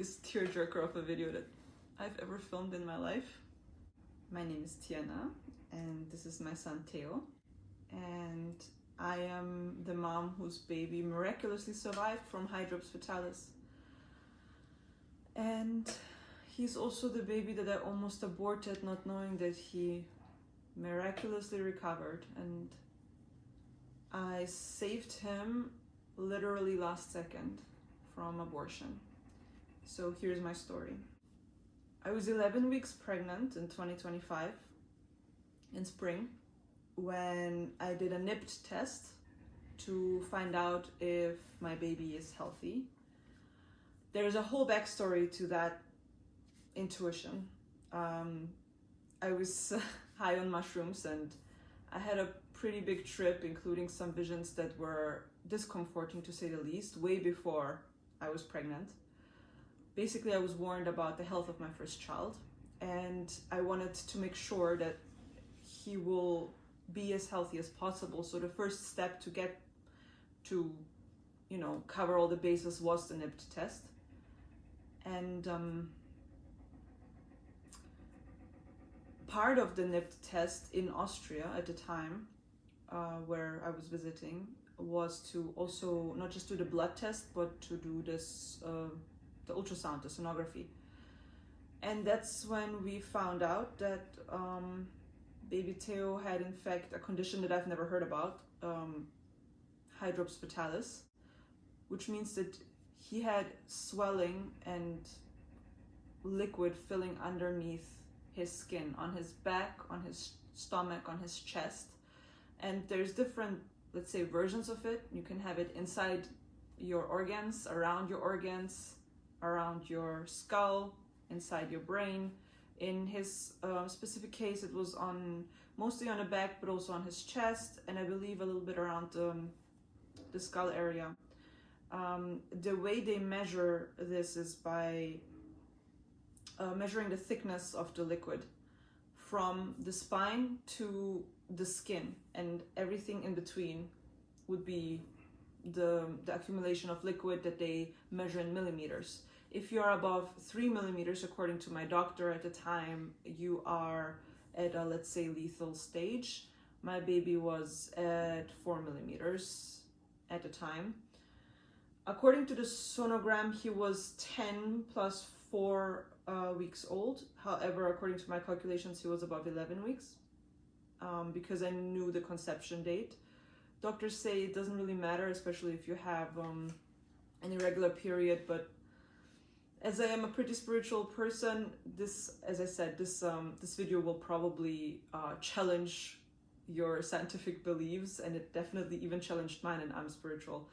biggest tearjerker of a video that I've ever filmed in my life. My name is Tiana, and this is my son Theo. And I am the mom whose baby miraculously survived from Hydrops Fetalis. And he's also the baby that I almost aborted, not knowing that he miraculously recovered. And I saved him literally last second from abortion. So here's my story. I was 11 weeks pregnant in 2025 in spring when I did a NIPT test to find out if my baby is healthy. There's a whole backstory to that intuition. I was high on mushrooms and I had a pretty big trip, including some visions that were discomforting to say the least, way before I was pregnant. Basically, I was warned about the health of my first child, and I wanted to make sure that he will be as healthy as possible. So the first step to get to, cover all the bases was the NIPT test. And part of the NIPT test in Austria at the time, where I was visiting, was to also not just do the blood test, but to do this, the ultrasound, the sonography. And that's when we found out that baby Theo had in fact a condition that I've never heard about, Hydrops Fetalis, which means that he had swelling and liquid filling underneath his skin, on his back, on his stomach, on his chest. And there's different, let's say, versions of it. You can have it inside your organs, around your skull, inside your brain. In his specific case, it was mostly on the back, but also on his chest, and I believe a little bit around the skull area. The way they measure this is by measuring the thickness of the liquid from the spine to the skin, and everything in between would be the accumulation of liquid that they measure in millimeters. If you're above 3 millimeters, according to my doctor at the time, you are at a, let's say, lethal stage. My baby was at 4 millimeters at the time. According to the sonogram, he was 10 plus 4 weeks old. However, according to my calculations, he was above 11 weeks because I knew the conception date. Doctors say it doesn't really matter, especially if you have an irregular period, but as I am a pretty spiritual person, as I said, this video will probably challenge your scientific beliefs, and it definitely even challenged mine, and I'm spiritual.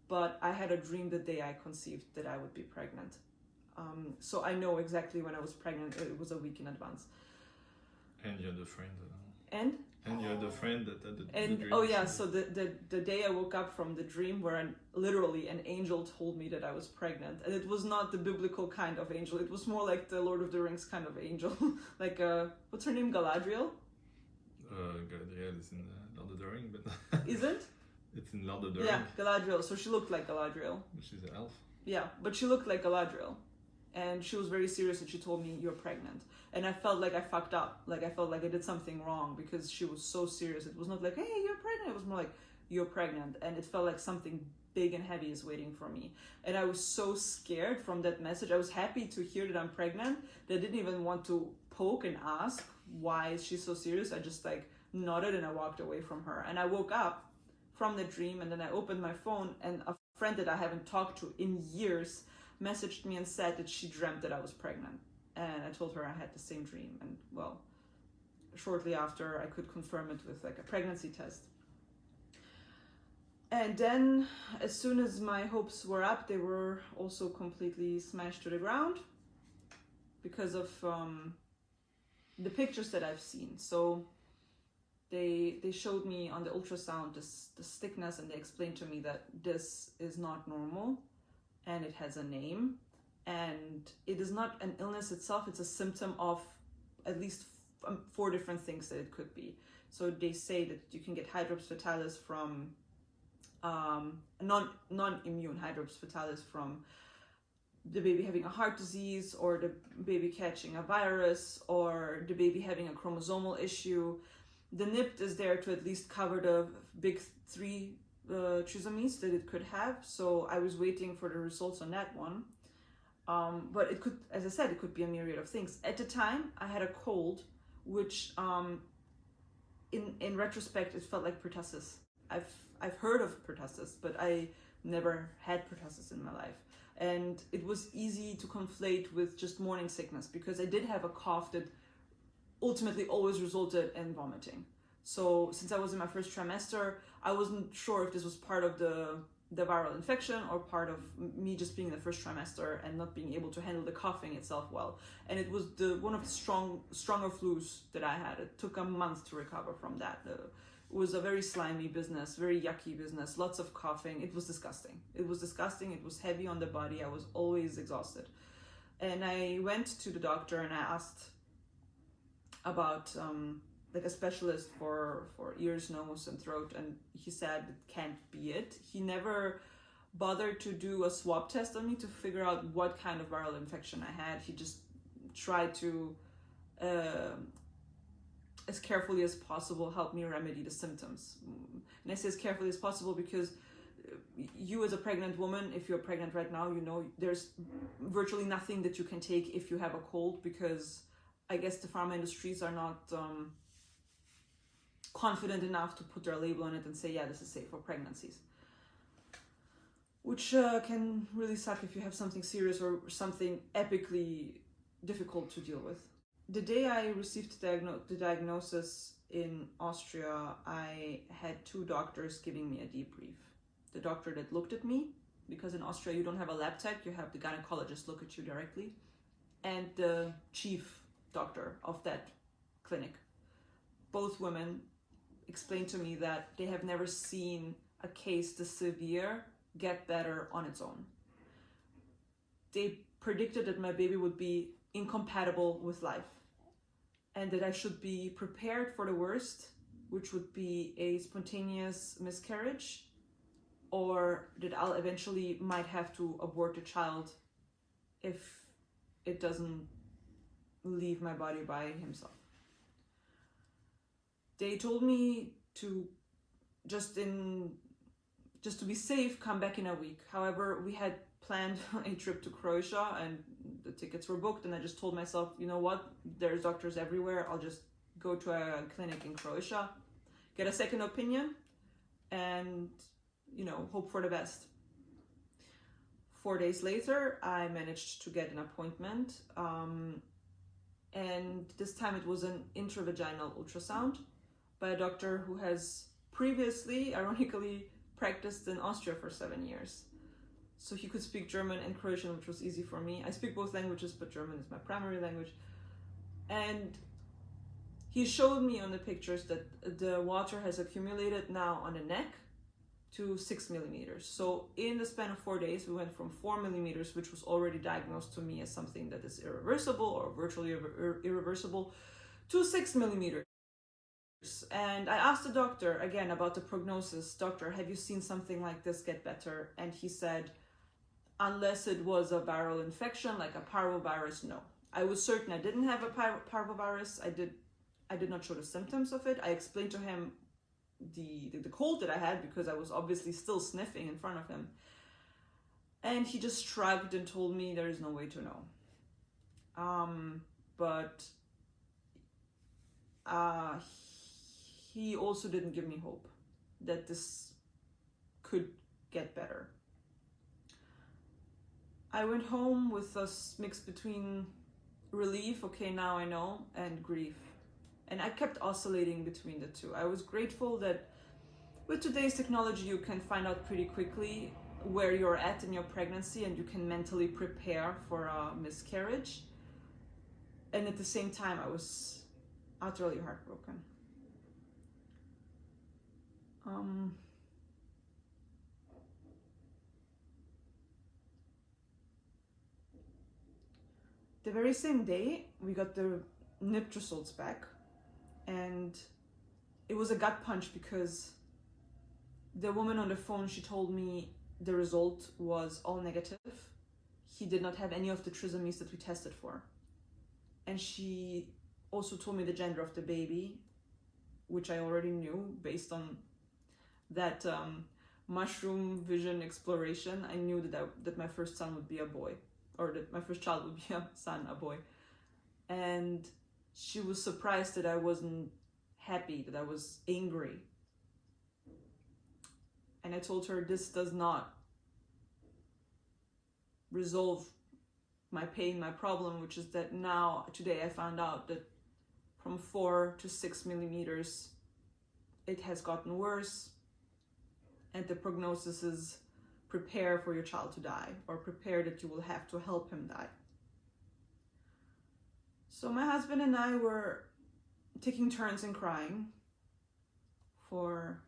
But I had a dream the day I conceived that I would be pregnant. So I know exactly when I was pregnant. It was a week in advance. And you're the friend. And you're the friend that the dream. Oh yeah, so the day I woke up from the dream, where literally an angel told me that I was pregnant, and it was not the biblical kind of angel. It was more like the Lord of the Rings kind of angel, like what's her name, Galadriel? Galadriel is in Lord of the Ring, but isn't? It's in Lord of the Ring. Yeah, Galadriel. So she looked like Galadriel. She's an elf. Yeah, but she looked like Galadriel. And she was very serious, and she told me, you're pregnant. And I felt like I fucked up. Like, I felt like I did something wrong because she was so serious. It was not like, hey, you're pregnant. It was more like, you're pregnant. And it felt like something big and heavy is waiting for me. And I was so scared from that message. I was happy to hear that I'm pregnant, that I didn't even want to poke and ask, why is she so serious? I just nodded and I walked away from her. And I woke up from the dream, and then I opened my phone, and a friend that I haven't talked to in years messaged me and said that she dreamt that I was pregnant. And I told her I had the same dream, and well, shortly after I could confirm it with a pregnancy test. And then as soon as my hopes were up, they were also completely smashed to the ground because of the pictures that I've seen. So they showed me on the ultrasound this thickness, and they explained to me that this is not normal, and it has a name, and it is not an illness itself. It's a symptom of at least 4 different things that it could be. So they say that you can get Hydrops Fetalis from non-immune Hydrops Fetalis from the baby having a heart disease, or the baby catching a virus, or the baby having a chromosomal issue. The NIPT is there to at least cover the big 3 trisomies that it could have. So I was waiting for the results on that one. But it could, as I said, it could be a myriad of things. At the time, I had a cold, which in retrospect, it felt like pertussis. I've heard of pertussis, but I never had pertussis in my life. And it was easy to conflate with just morning sickness, because I did have a cough that ultimately always resulted in vomiting. So since I was in my first trimester, I wasn't sure if this was part of the viral infection or part of me just being in the first trimester and not being able to handle the coughing itself well. And it was one of the stronger flus that I had. It took a month to recover from that. It was a very slimy business, very yucky business, lots of coughing. It was disgusting. It was heavy on the body. I was always exhausted. And I went to the doctor and I asked about like a specialist for ears, nose, and throat, and he said it can't be it. He never bothered to do a swab test on me to figure out what kind of viral infection I had. He just tried to, as carefully as possible, help me remedy the symptoms. And I say as carefully as possible because you as a pregnant woman, if you're pregnant right now, you know there's virtually nothing that you can take if you have a cold, because I guess the pharma industries are not confident enough to put their label on it and say, yeah, this is safe for pregnancies. Which can really suck if you have something serious or something epically difficult to deal with. The day I received the diagnosis in Austria, I had 2 doctors giving me a debrief. The doctor that looked at me, because in Austria you don't have a lab tech, you have the gynecologist look at you directly, and the chief doctor of that clinic. Both women explained to me that they have never seen a case this severe get better on its own. They predicted that my baby would be incompatible with life and that I should be prepared for the worst, which would be a spontaneous miscarriage, or that I'll eventually might have to abort the child if it doesn't leave my body by himself. They told me to just to be safe, come back in a week. However, we had planned a trip to Croatia and the tickets were booked, and I just told myself, you know what, there's doctors everywhere. I'll just go to a clinic in Croatia, get a second opinion, and hope for the best. 4 days later, I managed to get an appointment, and this time it was an intravaginal ultrasound by a doctor who has previously, ironically, practiced in Austria for 7 years. So he could speak German and Croatian, which was easy for me. I speak both languages, but German is my primary language. And he showed me on the pictures that the water has accumulated now on the neck to 6 millimeters. So in the span of 4 days, we went from 4 millimeters, which was already diagnosed to me as something that is irreversible or virtually irreversible, to 6 millimeters. And I asked the doctor again about the prognosis. Doctor, have you seen something like this get better? And he said, unless it was a viral infection like a parvovirus, no. I was certain I didn't have a parvovirus. I did not show the symptoms of it. I explained to him the cold that I had, because I was obviously still sniffing in front of him. And he just shrugged and told me there is no way to know. But he also didn't give me hope that this could get better. I went home with a mix between relief, okay, now I know, and grief. And I kept oscillating between the two. I was grateful that with today's technology, you can find out pretty quickly where you're at in your pregnancy and you can mentally prepare for a miscarriage. And at the same time, I was utterly heartbroken. The very same day, we got the NIPT results back, and it was a gut punch because the woman on the phone, she told me the result was all negative. he did not have any of the trisomies that we tested for. And she also told me the gender of the baby, which I already knew based on that mushroom vision exploration. I knew that my first son would be a boy, or that my first child would be a son, a boy. And she was surprised that I wasn't happy, that I was angry. And I told her this does not resolve my pain, my problem, which is that now, today I found out that from 4 to 6 millimeters, it has gotten worse. And the prognosis is prepare for your child to die, or prepare that you will have to help him die. So my husband and I were taking turns in crying for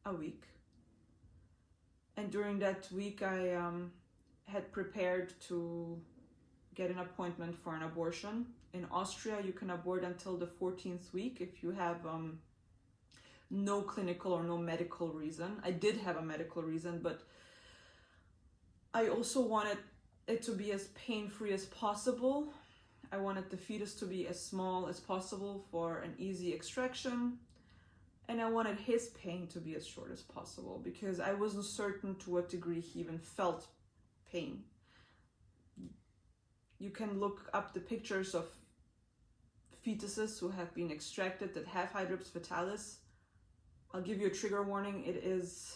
a week. And during that week, I had prepared to get an appointment for an abortion. In Austria, you can abort until the 14th week if you have no clinical or no medical reason. I did have a medical reason, but I also wanted it to be as pain-free as possible. I wanted the fetus to be as small as possible for an easy extraction. And I wanted his pain to be as short as possible because I wasn't certain to what degree he even felt pain. You can look up the pictures of fetuses who have been extracted that have Hydrops Fetalis. I'll give you a trigger warning. It is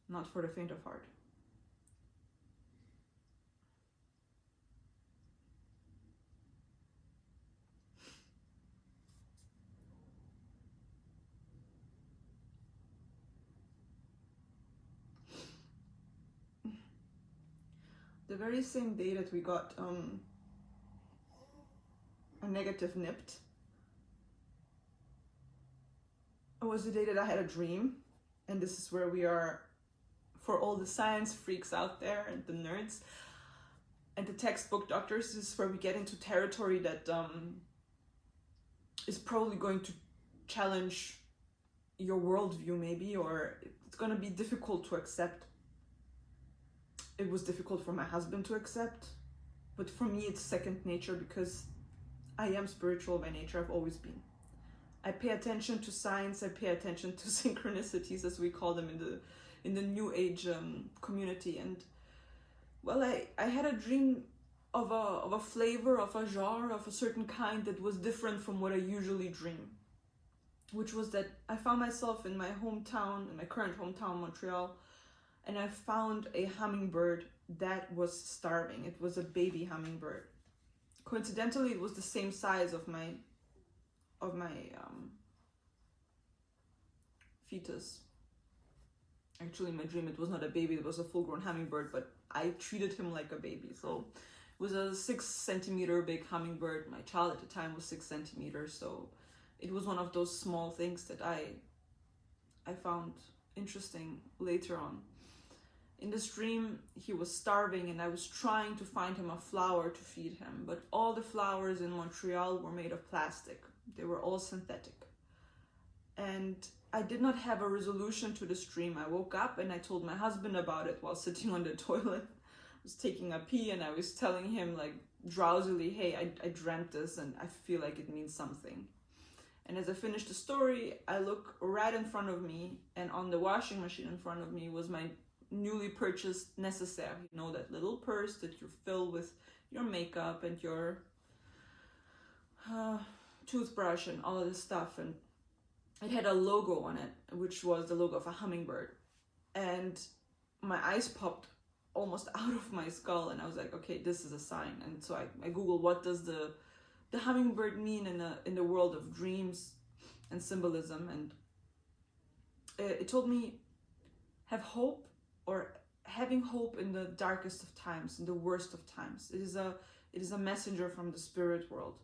not for the faint of heart. The very same day that we got a negative NIPT, it was the day that I had a dream, and this is where we are, for all the science freaks out there and the nerds and the textbook doctors, this is where we get into territory that is probably going to challenge your worldview maybe, or it's going to be difficult to accept. It was difficult for my husband to accept, but for me it's second nature because I am spiritual by nature. I've always been. I pay attention to science. I pay attention to synchronicities, as we call them in the New Age community. And well, I had a dream of a flavor, of a genre, of a certain kind that was different from what I usually dream, which was that I found myself in my hometown, in my current hometown, Montreal. And I found a hummingbird that was starving. It was a baby hummingbird. Coincidentally, it was the same size of my fetus. Actually, in my dream, it was not a baby. It was a full-grown hummingbird, but I treated him like a baby. So it was a 6 centimeter big hummingbird. My child at the time was 6 centimeters. So it was one of those small things that I found interesting later on. In this dream, he was starving and I was trying to find him a flower to feed him, but all the flowers in Montreal were made of plastic. They were all synthetic. And I did not have a resolution to this dream. I woke up and I told my husband about it while sitting on the toilet. I was taking a pee and I was telling him like drowsily, hey, I dreamt this and I feel like it means something. And as I finished the story, I look right in front of me, and on the washing machine in front of me was my newly purchased necessaire. You know, that little purse that you fill with your makeup and your toothbrush and all of this stuff. And it had a logo on it, which was the logo of a hummingbird. And my eyes popped almost out of my skull, and I was like, okay, this is a sign. And so I Googled, what does the hummingbird mean in the world of dreams and symbolism? And it told me, have hope, or having hope in the darkest of times, in the worst of times. It is a messenger from the spirit world.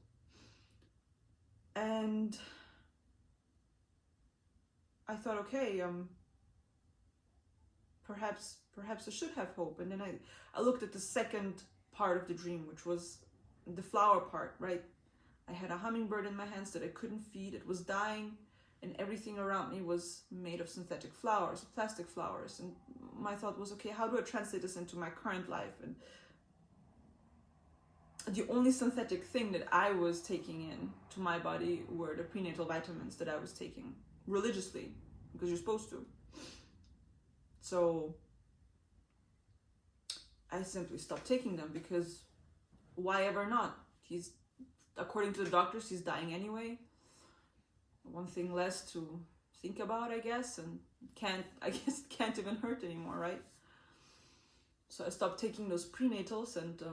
And I thought, okay, perhaps I should have hope. And then I looked at the second part of the dream, which was the flower part, right? I had a hummingbird in my hands that I couldn't feed. It was dying, and everything around me was made of synthetic flowers, plastic flowers. And my thought was, okay, how do I translate this into my current life? And the only synthetic thing that I was taking in to my body were the prenatal vitamins that I was taking religiously, because you're supposed to. So I simply stopped taking them, because why ever not? According to the doctors, he's dying anyway. One thing less to think about, I guess, and it can't even hurt anymore, right? So I stopped taking those prenatals, and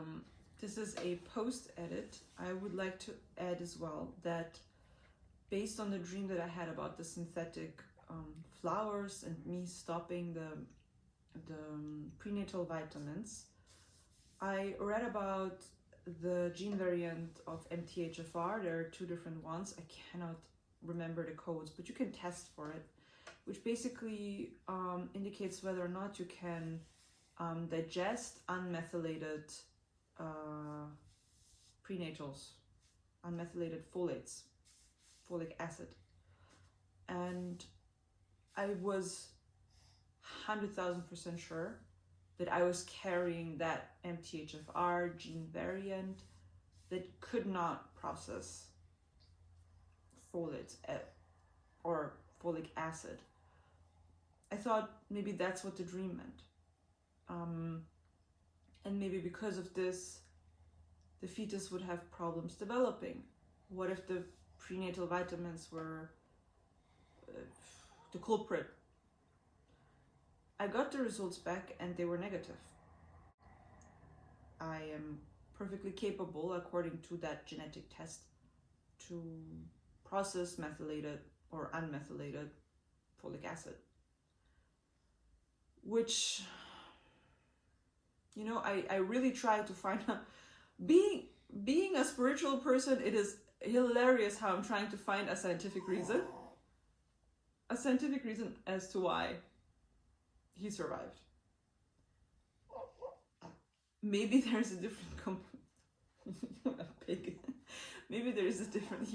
this is a post-edit. I would like to add as well that based on the dream that I had about the synthetic flowers and me stopping the prenatal vitamins, I read about the gene variant of MTHFR. There are 2 different ones. I cannot remember the codes, but you can test for it, which basically indicates whether or not you can digest unmethylated prenatals, unmethylated folic acid. And I was 100,000% sure that I was carrying that MTHFR gene variant that could not process folates or folic acid. I thought maybe that's what the dream meant. And maybe because of this, the fetus would have problems developing. What if the prenatal vitamins were the culprit? I got the results back and they were negative. I am perfectly capable, according to that genetic test, to process methylated or unmethylated folic acid. Which, you know, I really try to find out. Being a spiritual person, it is hilarious how I'm trying to find a scientific reason. A scientific reason as to why he survived. Maybe there's a different Maybe there's a different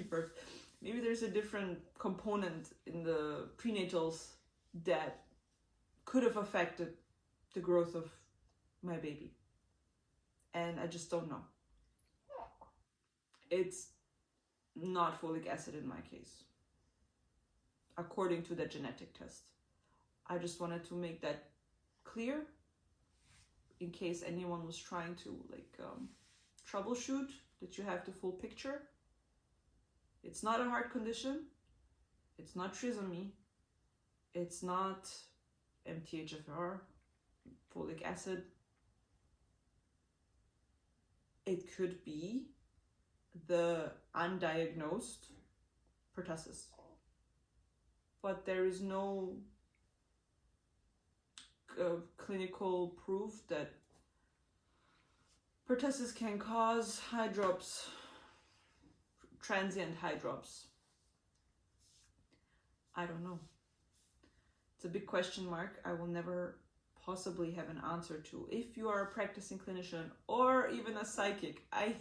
Maybe there's a different component in the prenatals that could have affected the growth of my baby. And I just don't know. It's not folic acid in my case, according to the genetic test. I just wanted to make that clear in case anyone was trying to troubleshoot, that you have the full picture. It's not a heart condition. It's not trisomy. It's not MTHFR, folic acid. It could be the undiagnosed pertussis. But there is no clinical proof that pertussis can cause hydrops, transient hydrops. I don't know. It's a big question mark. I will never possibly have an answer to. If you are a practicing clinician or even a psychic, I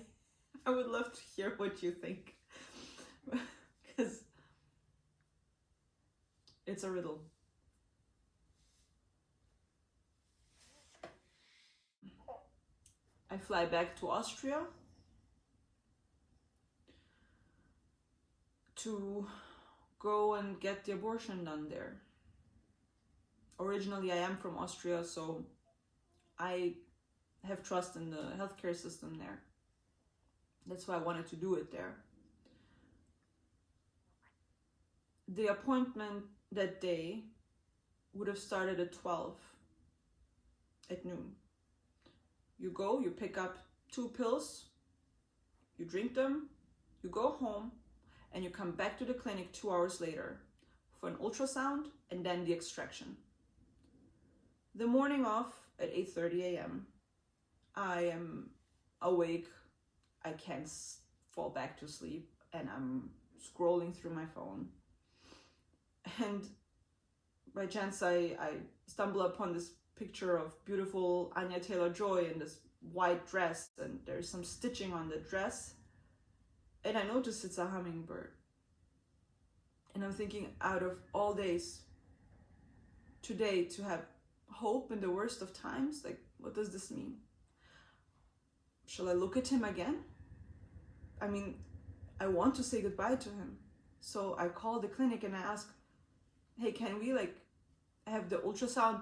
would love to hear what you think, because it's a riddle. I fly back to Austria to go and get the abortion done there. Originally, I am from Austria, so I have trust in the healthcare system there. That's why I wanted to do it there. The appointment that day would have started at 12 at noon. You go, you pick up 2 pills, you drink them, you go home, and you come back to the clinic 2 hours later for an ultrasound and then the extraction. The morning off at 8:30 a.m., I am awake. I can't fall back to sleep, and I'm scrolling through my phone. And by chance, I stumble upon this picture of beautiful Anya Taylor-Joy in this white dress, and there's some stitching on the dress. And I notice it's a hummingbird. And I'm thinking, out of all days, today to have hope in the worst of times, like, what does this mean? Shall I look at him again? I mean, I want to say goodbye to him. So I call the clinic and I ask, hey, can we like have the ultrasound,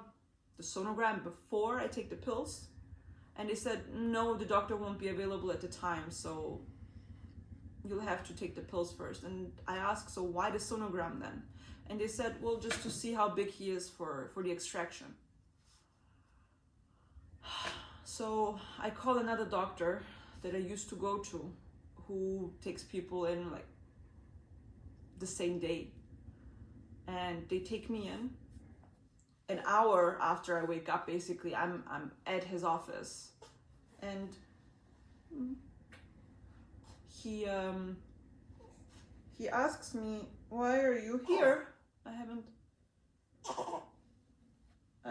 the sonogram before I take the pills? And they said, no, the doctor won't be available at the time, so you'll have to take the pills first. And I asked, so why the sonogram then? And they said, well, just to see how big he is for the extraction. So I call another doctor that I used to go to, who takes people in like the same day. And they take me in. An hour after I wake up, basically, I'm at his office. And he asks me, why are you here? I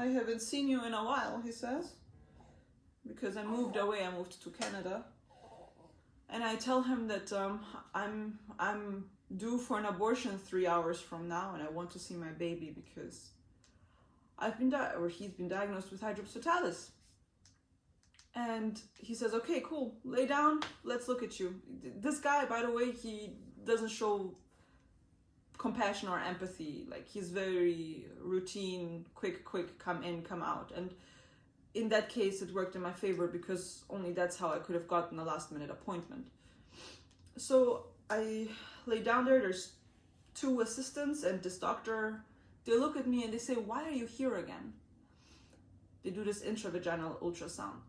haven't seen you in a while, he says. Because I moved away, I moved to Canada. And I tell him that I'm due for an abortion 3 hours from now, and I want to see my baby because he's been diagnosed with Hydrops Fetalis. And he says, okay, cool, lay down, let's look at you. This guy, by the way, he doesn't show compassion or empathy. Like, he's very routine, quick, come in, come out. And in that case, it worked in my favor because only that's how I could have gotten a last minute appointment. So I lay down there, there's 2 assistants and this doctor. They look at me and they say, why are you here again? They do this intravaginal ultrasound.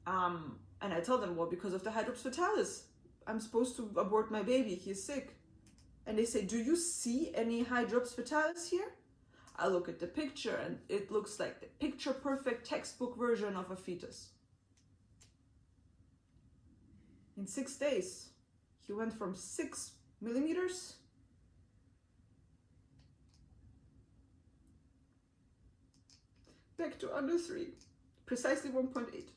And I tell them, well, because of the Hydrops Fetalis. I'm supposed to abort my baby, he's sick. And they say, do you see any Hydrops Fetalis here? I look at the picture and it looks like the picture perfect textbook version of a fetus. In 6 days, he went from 6 millimeters back to under 3, precisely 1.8.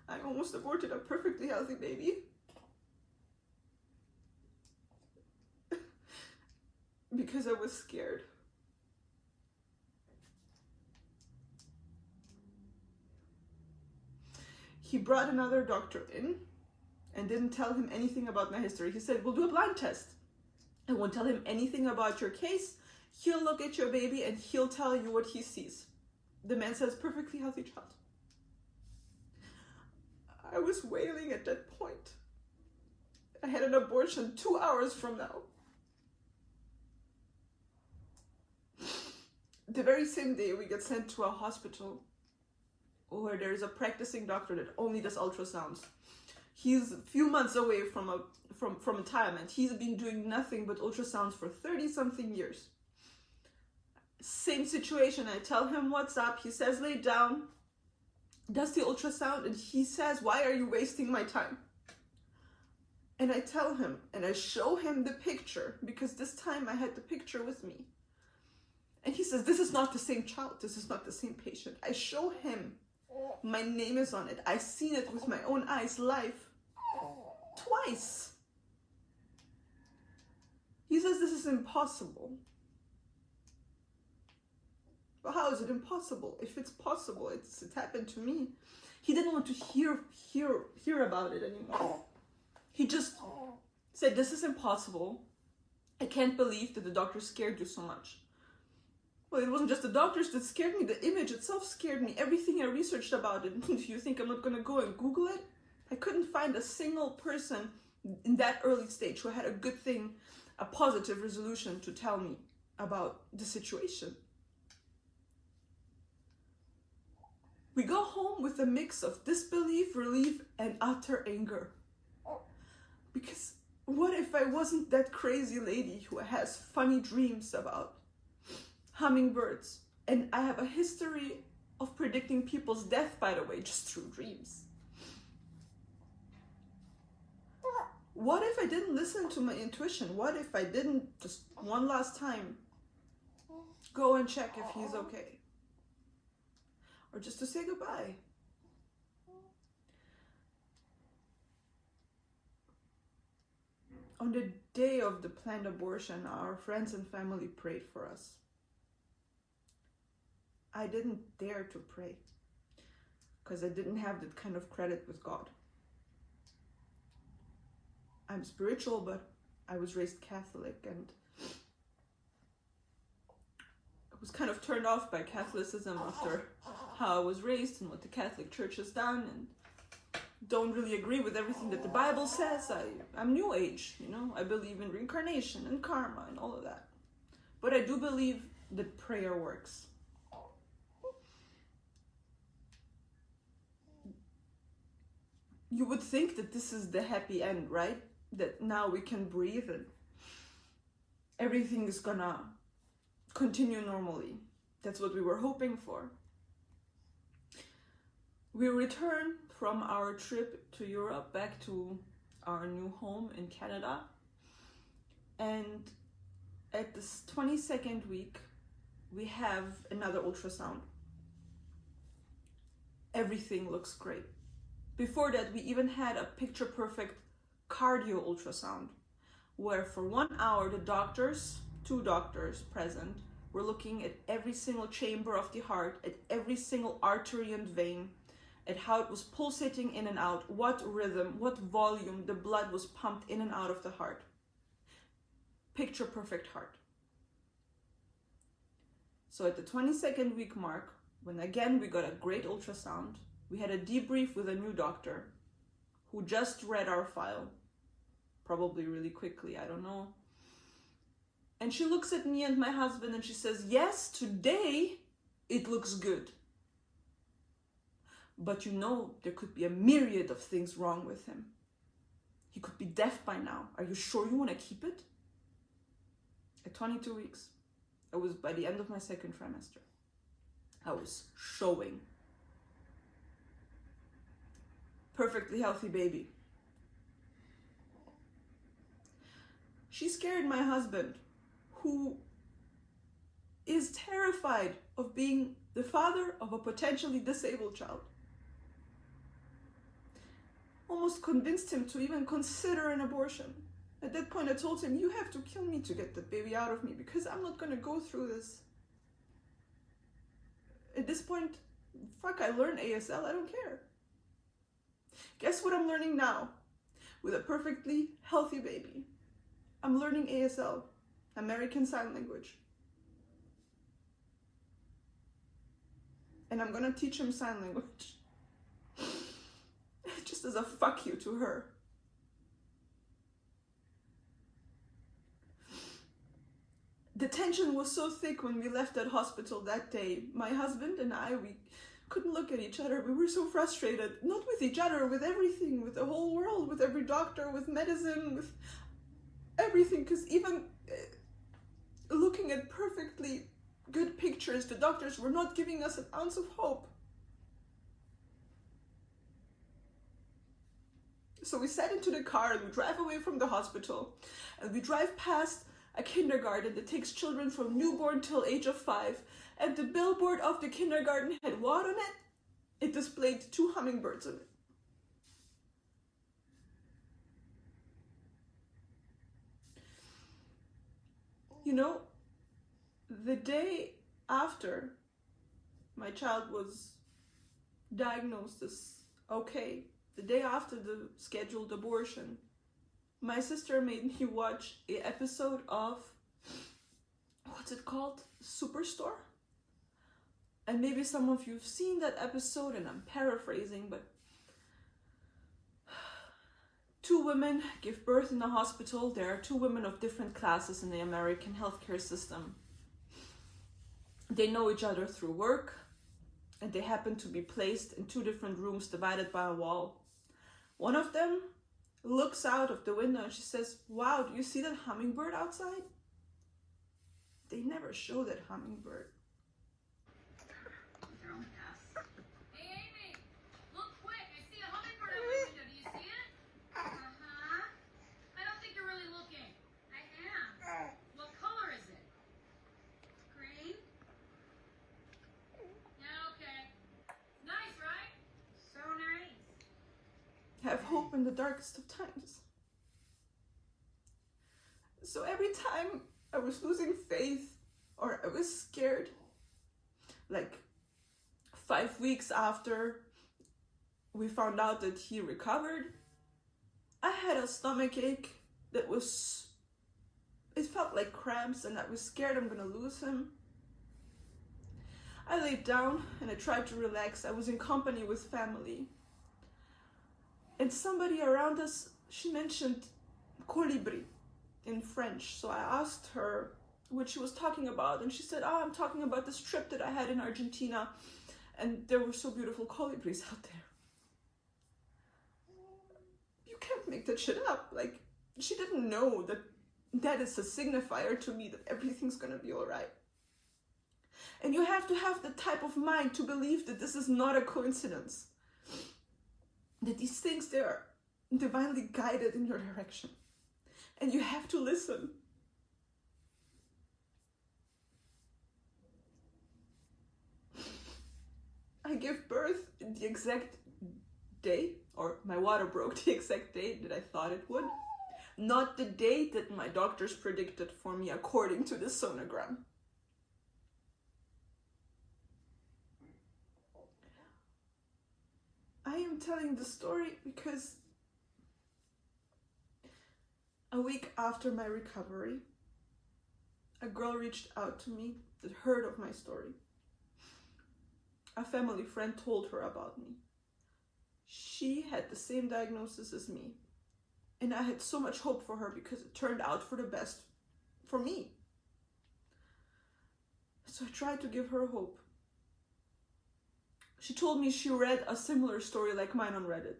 I almost aborted a perfectly healthy baby. Because I was scared. He brought another doctor in and didn't tell him anything about my history. He said, we'll do a blind test. I won't tell him anything about your case. He'll look at your baby and he'll tell you what he sees. The man says, perfectly healthy child. I was wailing at that point. I had an abortion 2 hours from now. The very same day we get sent to a hospital where there is a practicing doctor that only does ultrasounds. He's a few months away from retirement. He's been doing nothing but ultrasounds for 30-something years. Same situation. I tell him what's up. He says lay down, does the ultrasound, and he says, why are you wasting my time? And I tell him, and I show him the picture, because this time I had the picture with me. And he says, this is not the same child. This is not the same patient. I show him. My name is on it. I've seen it with my own eyes live. Twice. He says, this is impossible. But how is it impossible? If it's possible, it happened to me. He didn't want to hear about it anymore. He just said, this is impossible. I can't believe that the doctor scared you so much. Well, it wasn't just the doctors that scared me. The image itself scared me. Everything I researched about it. Do you think I'm not going to go and Google it? I couldn't find a single person in that early stage who had a good thing, a positive resolution to tell me about the situation. We go home with a mix of disbelief, relief, and utter anger. Because what if I wasn't that crazy lady who has funny dreams about hummingbirds? And I have a history of predicting people's death, by the way, just through dreams. What if I didn't listen to my intuition? What if I didn't just one last time go and check if he's okay? Or just to say goodbye. On the day of the planned abortion, our friends and family prayed for us. I didn't dare to pray because I didn't have that kind of credit with God. I'm spiritual, but I was raised Catholic, and I was kind of turned off by Catholicism after how I was raised and what the Catholic Church has done, and don't really agree with everything that the Bible says. I'm New Age, you know. I believe in reincarnation and karma and all of that. But I do believe that prayer works. You would think that this is the happy end, right? That now we can breathe and everything is gonna continue normally. That's what we were hoping for. We returned from our trip to Europe back to our new home in Canada, and at this 22nd week we have another ultrasound. Everything looks great. Before that, we even had a picture perfect cardio ultrasound where for 1 hour the doctors, 2 doctors present, were looking at every single chamber of the heart, at every single artery and vein, at how it was pulsating in and out, what rhythm, what volume the blood was pumped in and out of the heart. Picture perfect heart. So at the 22nd week mark, when again we got a great ultrasound, we had a debrief with a new doctor who just read our file, probably really quickly, I don't know. And she looks at me and my husband and she says, yes, today it looks good. But you know, there could be a myriad of things wrong with him. He could be deaf by now. Are you sure you want to keep it? At 22 weeks, I was by the end of my second trimester. I was showing. Perfectly healthy baby. She scared my husband, who is terrified of being the father of a potentially disabled child. Almost convinced him to even consider an abortion. At that point I told him, you have to kill me to get the baby out of me because I'm not going to go through this. At this point, fuck, I learned ASL, I don't care. Guess what I'm learning now? With a perfectly healthy baby. I'm learning ASL, American Sign Language. And I'm gonna teach him sign language. Just as a fuck you to her. The tension was so thick when we left that hospital that day. My husband and I, we couldn't look at each other. We were so frustrated. Not with each other, with everything, with the whole world, with every doctor, with medicine, with everything. Because even looking at perfectly good pictures, the doctors were not giving us an ounce of hope. So we sat into the car and we drive away from the hospital, and we drive past a kindergarten that takes children from newborn till age of 5, and the billboard of the kindergarten had what on it? It displayed 2 hummingbirds on it. You know, the day after my child was diagnosed as okay, the day after the scheduled abortion, my sister made me watch an episode of, what's it called? Superstore? And maybe some of you have seen that episode, and I'm paraphrasing, but 2 women give birth in the hospital. There are 2 women of different classes in the American healthcare system. They know each other through work, and they happen to be placed in 2 different rooms divided by a wall. One of them looks out of the window and she says, wow, do you see that hummingbird outside? They never show that hummingbird. Hey Amy, look quick, I see a hummingbird out my window, do you see it? Uh-huh. I don't think you're really looking. I am. What color is it? Green? Yeah, okay. Nice, right? So nice. Have hope in the darkest of times. So every time I was losing faith or I was scared, like 5 weeks after we found out that he recovered, I had a stomach ache that was, it felt like cramps, and I was scared I'm gonna lose him. I laid down and I tried to relax. I was in company with family. And somebody around us, she mentioned colibri in French. So I asked her what she was talking about, and she said, oh, I'm talking about this trip that I had in Argentina, and there were so beautiful colibris out there. You can't make that shit up. Like, she didn't know that that is a signifier to me that everything's gonna be all right. And you have to have the type of mind to believe that this is not a coincidence. That these things, they are divinely guided in your direction. And you have to listen. I gave birth the exact day, or my water broke the exact day that I thought it would. Not the date that my doctors predicted for me according to the sonogram. I am telling the story because a week after my recovery, a girl reached out to me that heard of my story. A family friend told her about me. She had the same diagnosis as me, and I had so much hope for her because it turned out for the best for me. So I tried to give her hope. She told me she read a similar story like mine on Reddit.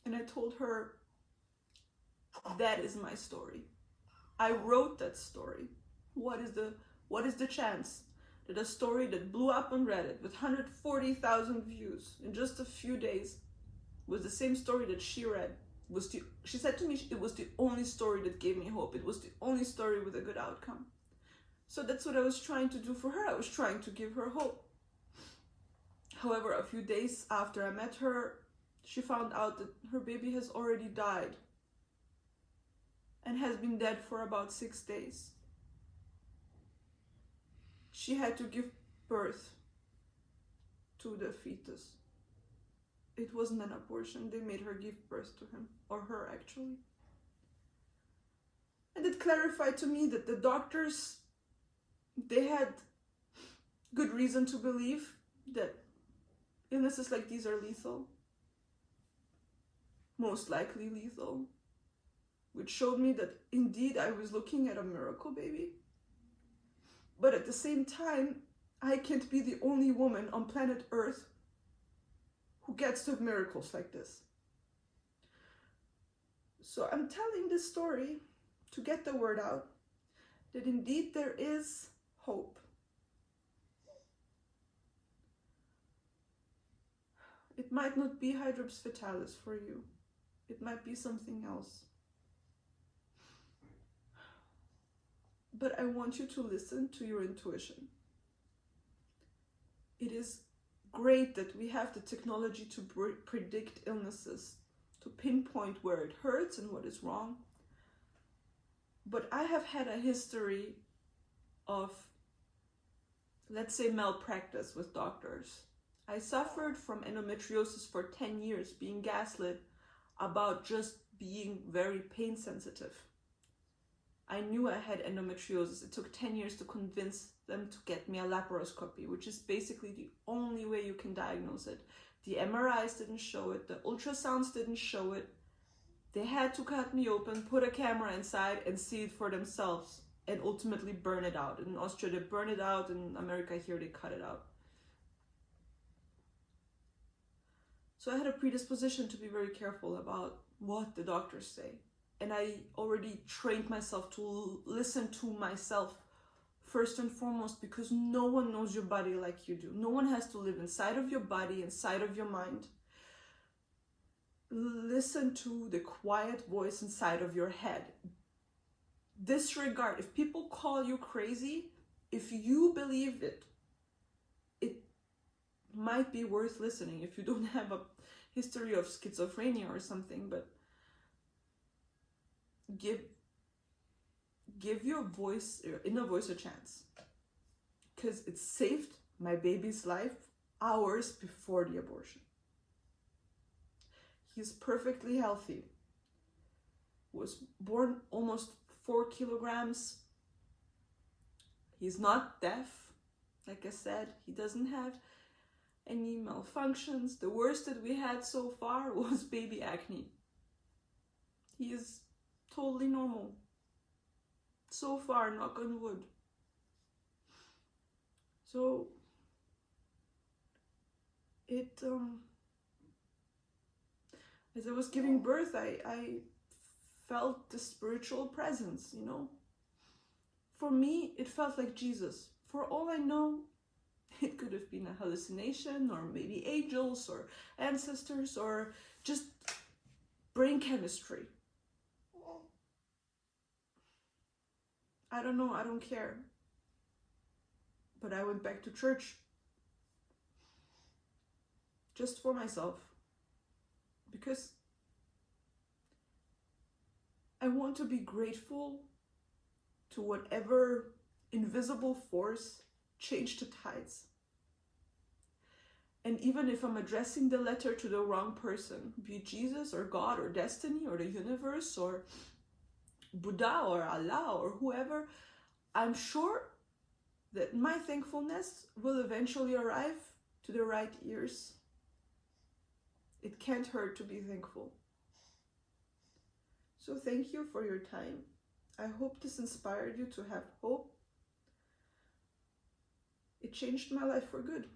And I told her, that is my story. I wrote that story. What is the chance that a story that blew up on Reddit with 140,000 views in just a few days was the same story that she read? She said to me it was the only story that gave me hope. It was the only story with a good outcome. So that's what I was trying to do for her. I was trying to give her hope. However, a few days after I met her, she found out that her baby has already died and has been dead for about 6 days. She had to give birth to the fetus. It wasn't an abortion. They made her give birth to him, or her actually. And it clarified to me that the doctors, they had good reason to believe that illnesses like these are lethal. Most likely lethal. Which showed me that indeed I was looking at a miracle baby. But at the same time, I can't be the only woman on planet Earth who gets to have miracles like this. So I'm telling this story to get the word out that indeed there is hope. It might not be Hydrops Fetalis for you. It might be something else. But I want you to listen to your intuition. It is great that we have the technology to predict illnesses, to pinpoint where it hurts and what is wrong. But I have had a history of, let's say, malpractice with doctors. I suffered from endometriosis for 10 years, being gaslit about just being very pain sensitive. I knew I had endometriosis. It took 10 years to convince them to get me a laparoscopy, which is basically the only way you can diagnose it. The MRIs didn't show it. The ultrasounds didn't show it. They had to cut me open, put a camera inside, and see it for themselves, and ultimately burn it out. In Austria, they burn it out. In America, here, they cut it out. So I had a predisposition to be very careful about what the doctors say. And I already trained myself to listen to myself first and foremost, because no one knows your body like you do. No one has to live inside of your body, inside of your mind. Listen to the quiet voice inside of your head. Disregard. If people call you crazy, if you believe it, it might be worth listening if you don't have a history of schizophrenia or something, but give give your voice, your inner voice, a chance, because it saved my baby's life hours before the abortion. He's perfectly healthy. Was born almost 4 kilograms. He's not deaf, like I said. He doesn't have any malfunctions. The worst that we had so far was baby acne. He is totally normal. So far, knock on wood. So, as I was giving birth, I felt the spiritual presence, you know. For me, it felt like Jesus. For all I know, it could have been a hallucination, or maybe angels or ancestors, or just brain chemistry. I don't know, I don't care. But I went back to church just for myself, because I want to be grateful to whatever invisible force changed the tides. And even if I'm addressing the letter to the wrong person, be it Jesus or God or destiny or the universe or Buddha or Allah or whoever, I'm sure that my thankfulness will eventually arrive to the right ears. It can't hurt to be thankful. So thank you for your time. I hope this inspired you to have hope. It changed my life for good.